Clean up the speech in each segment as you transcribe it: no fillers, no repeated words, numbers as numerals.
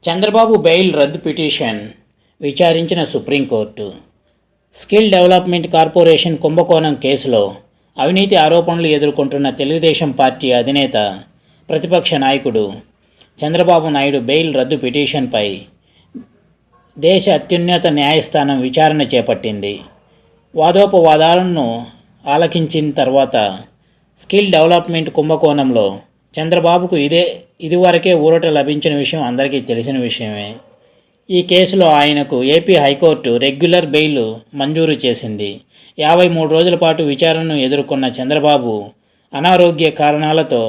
Chandrababu bail రద్దు petition విచారించిన supreme court. Skill development corporation కుంభకోణం కేసులో అవినీతి ఆరోపణలు ఎదుర్కొంటున్న తెలుగుదేశం పార్టీ అధినేత, ప్రతిపక్ష నాయకుడు చంద్రబాబు నాయుడు బెయిల్ రద్దు పిటిషన్పై దేశ అత్యున్నత న్యాయస్థానం విచారణ చేపట్టింది. వాదోపవాదాలను ఆలకించిన తర్వాత స్కిల్ డెవలప్మెంట్ కుంభకోణంలో చంద్రబాబుకు ఇదివరకే ఊరట లభించిన విషయం అందరికీ తెలిసిన విషయమే. ఈ కేసులో ఆయనకు ఏపీ హైకోర్టు రెగ్యులర్ బెయిల్ మంజూరు చేసింది. 53 రోజుల పాటు విచారణను ఎదుర్కొన్న చంద్రబాబు అనారోగ్య కారణాలతో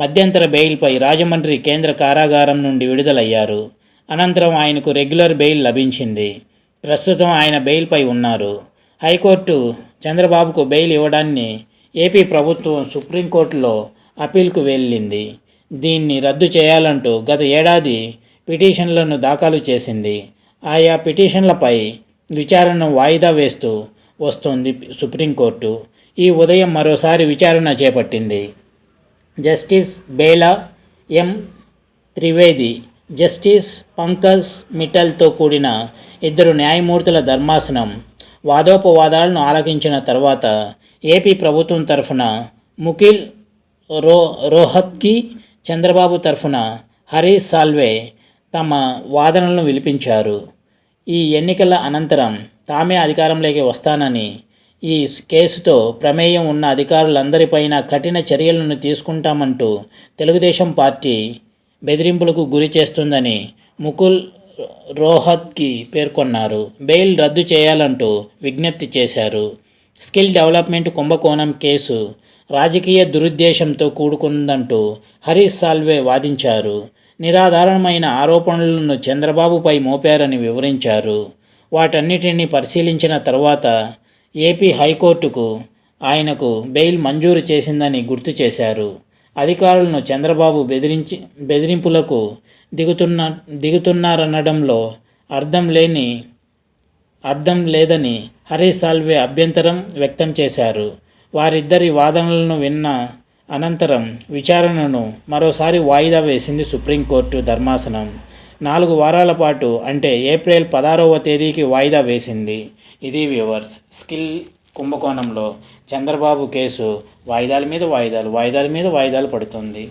మధ్యంతర బెయిల్పై రాజమండ్రి కేంద్ర కారాగారం నుండి విడుదలయ్యారు. అనంతరం ఆయనకు రెగ్యులర్ బెయిల్ లభించింది. ప్రస్తుతం ఆయన బెయిల్పై ఉన్నారు. హైకోర్టు చంద్రబాబుకు బెయిల్ ఇవ్వడాన్ని ఏపీ ప్రభుత్వం సుప్రీంకోర్టులో అప్పీల్కు వెళ్ళింది. దీన్ని రద్దు చేయాలంటూ గత ఏడాది పిటిషన్లను దాఖలు చేసింది. ఆయా పిటిషన్లపై విచారణను వాయిదా వేస్తూ వస్తోంది సుప్రీంకోర్టు. ఈ ఉదయం మరోసారి విచారణ చేపట్టింది. జస్టిస్ బేలా ఎం త్రివేది, జస్టిస్ పంకజ్ మిట్టల్తో కూడిన 2 న్యాయమూర్తుల ధర్మాసనం వాదోపవాదాలను ఆలకించిన తర్వాత ఏపీ ప్రభుత్వం తరఫున ముకుల్ రోహత్గి, చంద్రబాబు తరఫున హరీష్ సాల్వే తమ వాదనలను వినిపించారు. ఈ ఎన్నికల అనంతరం తామే అధికారంలోకి వస్తానని, ఈ కేసుతో ప్రమేయం ఉన్న అధికారులందరిపైన కఠిన చర్యలను తీసుకుంటామంటూ తెలుగుదేశం పార్టీ బెదిరింపులకు గురి చేస్తుందని ముకుల్ రోహత్గి పేర్కొన్నారు. బెయిల్ రద్దు చేయాలంటూ విజ్ఞప్తి చేశారు. స్కిల్ డెవలప్మెంట్ కుంభకోణం కేసు రాజకీయ దురుద్దేశంతో కూడుకుందంటూ హరీష్ సాల్వే వాదించారు. నిరాధారమైన ఆరోపణలను చంద్రబాబుపై మోపారని వివరించారు. వాటన్నిటిని పరిశీలించిన తర్వాత ఏపీ హైకోర్టుకు ఆయనకు బెయిల్ మంజూరు చేసిందని గుర్తు చేశారు. అధికారులను చంద్రబాబు బెదిరింపులకు దిగుతున్నారనడంలో అర్థం లేదని హరీష్ సాల్వే అభ్యంతరం వ్యక్తం చేశారు. వారిద్దరి వాదనలను విన్న అనంతరం విచారణను మరోసారి వాయిదా వేసింది సుప్రీంకోర్టు ధర్మాసనం. 4 వారాల పాటు అంటే ఏప్రిల్ 16వ తేదీకి వాయిదా వేసింది. ఇది వ్యూవర్స్, స్కిల్ కుంభకోణంలో చంద్రబాబు కేసు వాయిదాల మీద వాయిదాలు పడుతుంది.